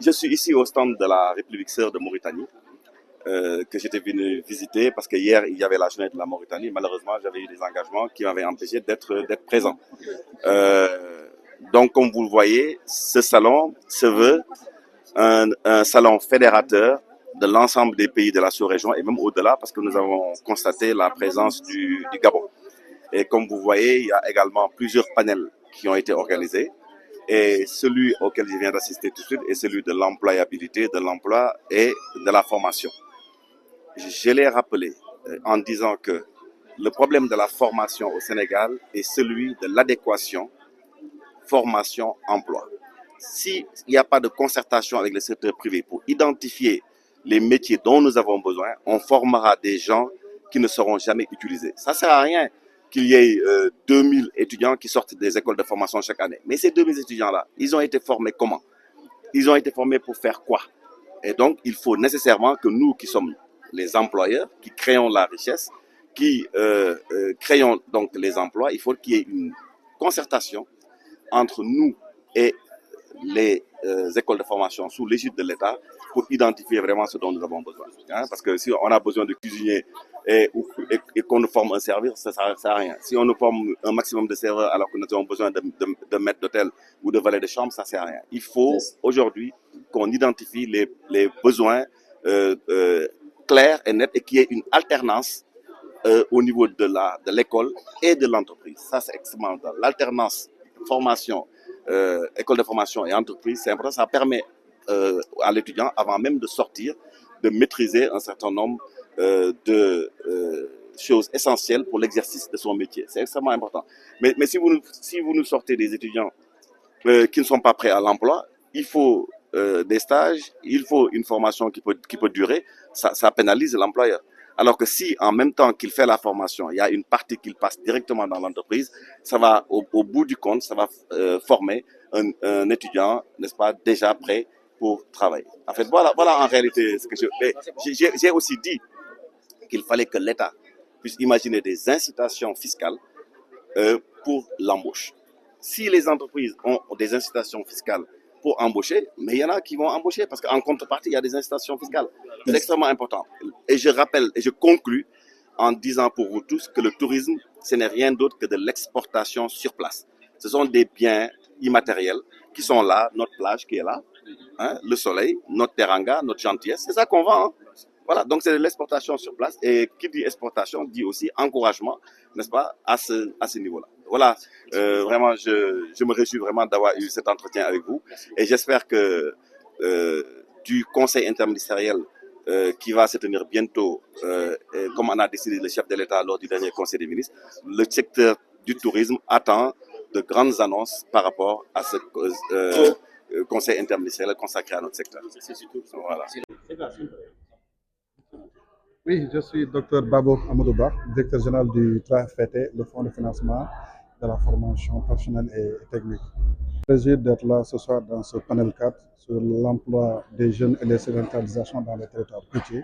Je suis ici au stand de la République sœur de Mauritanie, que j'étais venu visiter parce que hier il y avait la journée de la Mauritanie. Malheureusement, j'avais eu des engagements qui m'avaient empêché d'être présent. Donc, comme vous le voyez, ce salon se veut un salon fédérateur de l'ensemble des pays de la sous-région et même au-delà parce que nous avons constaté la présence du Gabon. Et comme vous voyez, il y a également plusieurs panels qui ont été organisés. Et celui auquel je viens d'assister tout de suite est celui de l'employabilité, de l'emploi et de la formation. Je l'ai rappelé en disant que le problème de la formation au Sénégal est celui de l'adéquation formation-emploi. S'il n'y a pas de concertation avec le secteur privé pour identifier les métiers dont nous avons besoin, on formera des gens qui ne seront jamais utilisés. Ça ne sert à rien qu'il y ait 2000 étudiants qui sortent des écoles de formation chaque année. Mais ces 2000 étudiants-là, ils ont été formés comment? Ils ont été formés pour faire quoi? Et donc, il faut nécessairement que nous qui sommes les employeurs, qui créons la richesse, qui créons donc les emplois, il faut qu'il y ait une concertation entre nous et les écoles de formation sous l'égide de l'État pour identifier vraiment ce dont nous avons besoin. Hein? Parce que si on a besoin de cuisiniers et qu'on nous forme un service, ça ne sert à rien. Si on nous forme un maximum de serveurs alors que nous avons besoin de maîtres d'hôtel ou de valets de chambre, ça ne sert à rien. Il faut aujourd'hui qu'on identifie les besoins clairs et nets et qu'il y ait une alternance au niveau de l'école et de l'entreprise. Ça, c'est extrêmement important. L'alternance formation, école de formation et entreprise, c'est important. Ça permet à l'étudiant, avant même de sortir, de maîtriser un certain nombre de choses essentielles pour l'exercice de son métier. C'est extrêmement important. Mais si vous nous sortez des étudiants qui ne sont pas prêts à l'emploi, il faut des stages, il faut une formation qui peut durer, ça pénalise l'employeur. Alors que si, en même temps qu'il fait la formation, il y a une partie qu'il passe directement dans l'entreprise, ça va, au bout du compte, ça va former un étudiant, n'est-ce pas, déjà prêt pour travailler. En fait, voilà en réalité ce que j'ai aussi dit qu'il fallait que l'État puisse imaginer des incitations fiscales pour l'embauche. Si les entreprises ont des incitations fiscales pour embaucher, mais il y en a qui vont embaucher parce qu'en contrepartie, il y a des incitations fiscales. C'est extrêmement important. Et je rappelle et je conclus en disant pour vous tous que le tourisme, ce n'est rien d'autre que de l'exportation sur place. Ce sont des biens immatériels qui sont là, notre plage qui est là, hein, le soleil, notre teranga, notre gentillesse, c'est ça qu'on vend. Hein. Voilà, donc c'est de l'exportation sur place. Et qui dit exportation dit aussi encouragement, n'est-ce pas, à ce niveau-là. Voilà, vraiment, je me réjouis vraiment d'avoir eu cet entretien avec vous. Et j'espère que du conseil interministériel qui va se tenir bientôt, comme on a décidé le chef de l'État lors du dernier conseil des ministres, le secteur du tourisme attend de grandes annonces par rapport à ce conseil interministériel consacré à notre secteur. Voilà. Oui, je suis Dr Babo Amadouba, directeur général du TRAFT, le Fonds de financement de la formation professionnelle et technique. Plaisir d'être là ce soir dans ce panel 4 sur l'emploi des jeunes et les sédentarisations dans les territoires côtiers.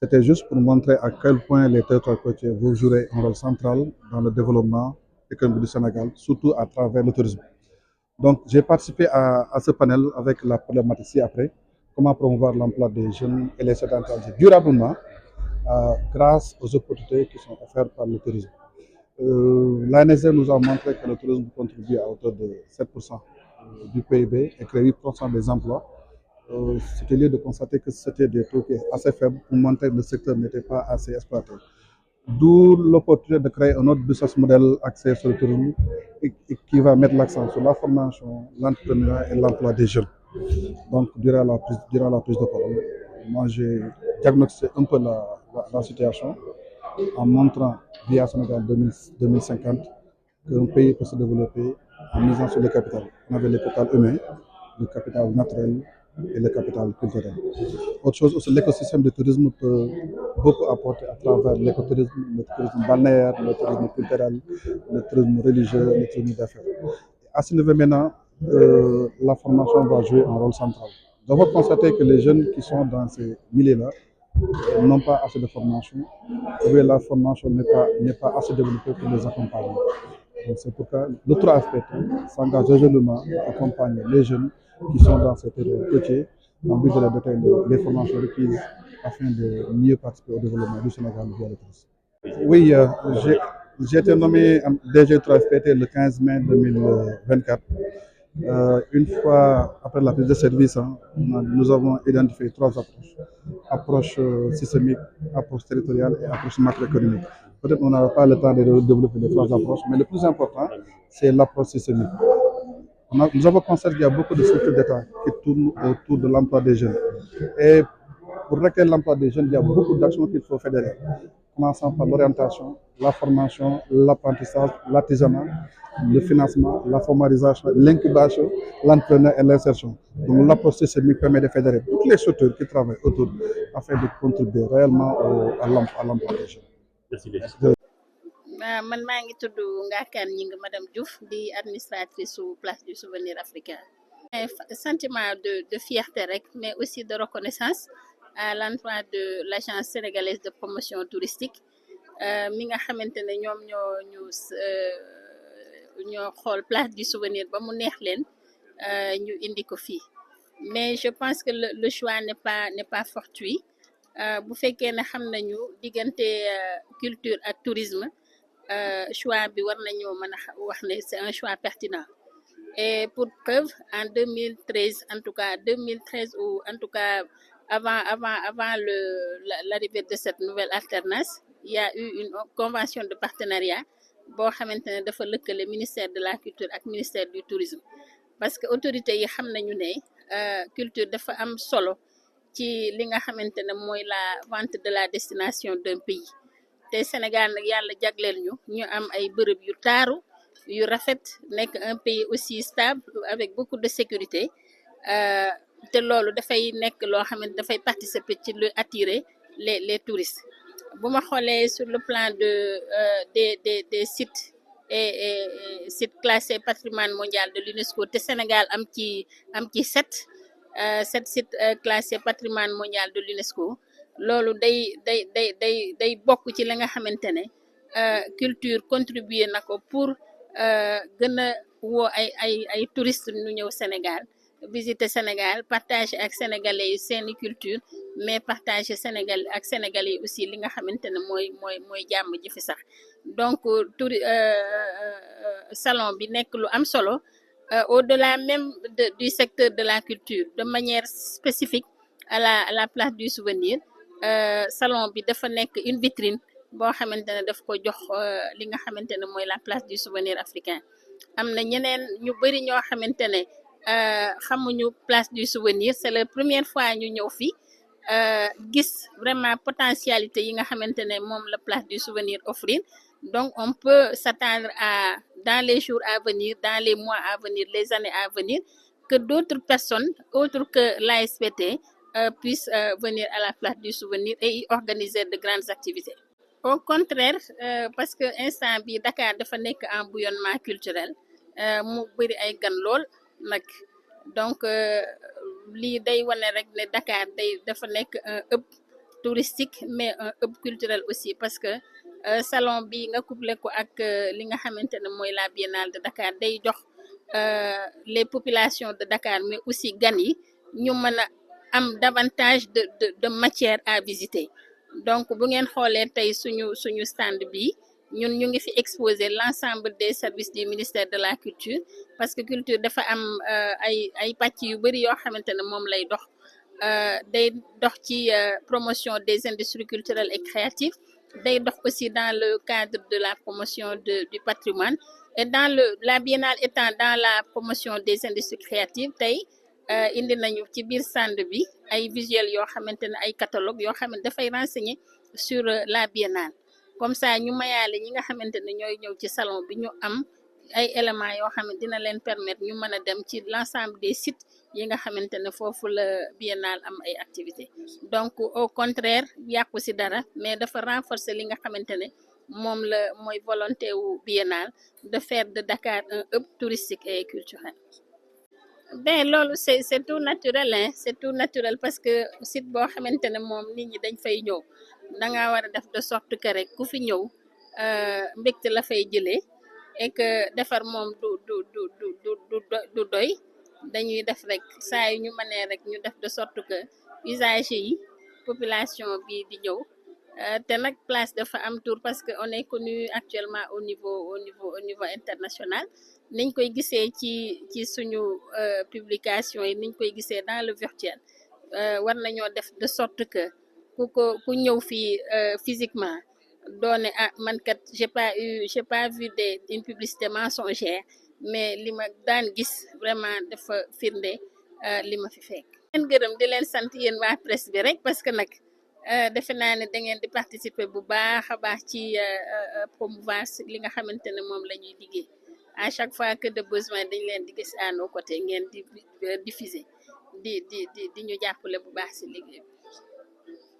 C'était juste pour montrer à quel point les territoires côtiers vont jouer un rôle central dans le développement économique du Sénégal, surtout à travers le tourisme. Donc, j'ai participé à ce panel avec la problématique ci-après, comment promouvoir l'emploi des jeunes et les sédentarisés durablement grâce aux opportunités qui sont offertes par le tourisme. L'ANSD nous a montré que le tourisme contribue à hauteur de 7% du PIB et crée 8% des emplois. C'était lieu de constater que c'était des taux qui étaient assez faibles pour montrer que le secteur n'était pas assez exploité. D'où l'opportunité de créer un autre business model axé sur le tourisme et qui va mettre l'accent sur la formation, l'entrepreneuriat et l'emploi des jeunes. Donc, durant la prise de parole, moi j'ai diagnostiqué un peu la situation en montrant via Sénégal 2050 qu'un pays peut se développer en misant sur le capital. On avait le capital humain, le capital naturel et le capital culturel. Autre chose aussi, l'écosystème du tourisme peut beaucoup apporter à travers l'écotourisme, le tourisme balnéaire, le tourisme culturel, le tourisme religieux, le tourisme d'affaires. À ce niveau maintenant, la formation va jouer un rôle central. Nous avons constaté que les jeunes qui sont dans ces milieux-là n'ont pas assez de formation, ou bien la formation n'est pas assez développée pour les accompagner. Donc c'est pourquoi le 3FPT s'engage résolument à accompagner les jeunes qui sont dans ces territoires côtiers en vue de leur doter les formations requises afin de mieux participer au développement du Sénégal via le tourisme. Oui, j'ai été nommé DG 3FPT le 15 mai 2024. Une fois après la prise de service, nous avons identifié trois approches. Approche systémique, approche territoriale et approche macroéconomique. Peut-être qu'on n'aura pas le temps de développer les trois approches, mais le plus important, c'est l'approche systémique. Nous avons constaté qu'il y a beaucoup de structures d'État qui tournent autour de l'emploi des jeunes. Et pour recueillir l'emploi des jeunes, il y a beaucoup d'actions qu'il faut fédérer, commençant par l'orientation, la formation, l'apprentissage, l'artisanat, le financement, la formalisation, l'incubation, l'entraînement et l'insertion. Donc l'approche systémique permet de fédérer toutes les structures qui travaillent autour afin de contribuer réellement à l'emploi des jeunes. Merci man maa ngi tudd Ngakane Gningue madame Diouf di administratrice su place du souvenir africain. Sentiment de fierté rek mais aussi de reconnaissance à l'endroit de l'agence sénégalaise de promotion touristique mi nga xamante ne ñoom ñoo xool place du souvenir ba mu neex leen ñu indi ko fii mais je pense que le choix n'est pas fortuit bu fekkee ne xam nañu diggante culture ak tourisme choix bi war nañoo mën a wax ne c'est un choix pertinent et pour preuve en 2013 en tout cas 2013 ou en tout cas avant l'arrivée de cette nouvelle alternance il y a eu une convention de partenariat boo xamante ne dafa lëkkale ministère de la culture ak ministère du tourisme parce que autorités yi xam nañu ne culture dafa am solo ci li nga xamante ne mooy la vente de la destination d'un pays te Sénégal nag yàlla jagleel ñu am ay bërëb yu taaru yu rafet nekk un pays aussi stable avec beaucoup de sécurité te loolu dafay nekk loo xamante dafay participer ci lu attirer les touristes bu ma xoolee sur le plan de des sites et sites classés patrimoine mondial de l'UNESCO te Sénégal am ci sept sites classés patrimoine mondial de l'UNESCO loolu day bokk ci la nga xamante ne culture contribuer na ko pour gën a woo ay touristes ñu ñëw Sénégal visiter Sénégal partager ak sénégalais yi seeni culture mais partager Sénégal ak sénégalais yi aussi li nga xamante ne mooy jàmm ji fi sax donc salon bi nekk lu am solo au-delà même du secteur de la culture de manière spécifique à la place du souvenir salon bi dafa nekk une vitrine boo xamante ne daf ko jox li nga xamante ne mooy la place du souvenir africain am na ñeneen ñu bari ñoo xamante ne xamuñu place du souvenir c'est la première fois ñu ñëw fi gis vraiment potentialité yi nga xamante ne moom la place du souvenir offrir donc on peut s'attendre à dans les jours à venir dans les mois à venir les années à venir que d'autres personnes autres que l'ASPT puissent venir à la place du souvenir et y organiser de grandes activités. Au contraire parce que instant bi Dakar dafa nekk en bouillonnement culturel mu bëri ay gan lool nag donc lii day wane rek ne Dakar dafa nekk un hub touristique mais un hub culturel aussi parce que salon bi nga couplé ko ak li nga xamante ne mooy la biennale de Dakar day jox les populations de Dakar mais aussi gan yi ñu mën a am davantage de matière à visiter donc bu ngeen xoolee tey suñu stand bi ñun ñu ngi fi exposer l'ensemble des services du ministère de la culture parce que culture dafa am ay pàcc yu bari yoo xamante ne moom lay dox day dox ci promotion des industries culturelles et créatives day dox aussi dans le cadre de la promotion du patrimoine et dans la biennale étant dans la promotion des industries créatives tey indi nañu ci biir stand bi ay visuels yoo xamante ne ay catalogue yoo xamante dafay renseigner sur la biennale comme ça ñu mayaale ñi nga xamante ne ñooy ñëw ci salon bi ñu am ay éléments yoo xam ne dina leen permettre ñu mën a dem ci l'ensemble des sites yi nga xamante ne foofu la biennale am ay activités donc au contraire yàqu ci dara mais dafa renforcer li nga xamante ne moom la mooy volonté wu biennale de faire de Dakar un hub touristique et culturel. Ben loolu c'est tout naturel hein c'est tout naturel parce que site boo xamante ne moom nit ñi dañ fay ñëw danga war a def de sorte que rek ku fi ñëw mbégte la fay jëlee et que defar moom du doy dañuy def rek saa yu ñu mënee rek ñu def de sorte que usagers yi population bi di ñëw te nag place dafa am tour parce que on est connu actuellement au niveau international niñ koy gisee ci suñu publication yi niñ koy gisee dans le virtuel war nañoo def de sorte que ku ñëw fii physiquement doone ah man kat j'ai pas vu une publicité mensongère mais li ma daan gis vraiment dafa firnde li ma fi fekk. leen gërëm di leen sant yéen waa presse bi rek parce que nag defe naa ne da ngeen di participer bu baax a baax ci promouvoir li nga xamante ne moom la ñuy liggéey à chaque fois que de besoin dañ leen di gis à nos côtés ngeen di diffuser di ñu jàppale bu baax ci liggéey bi.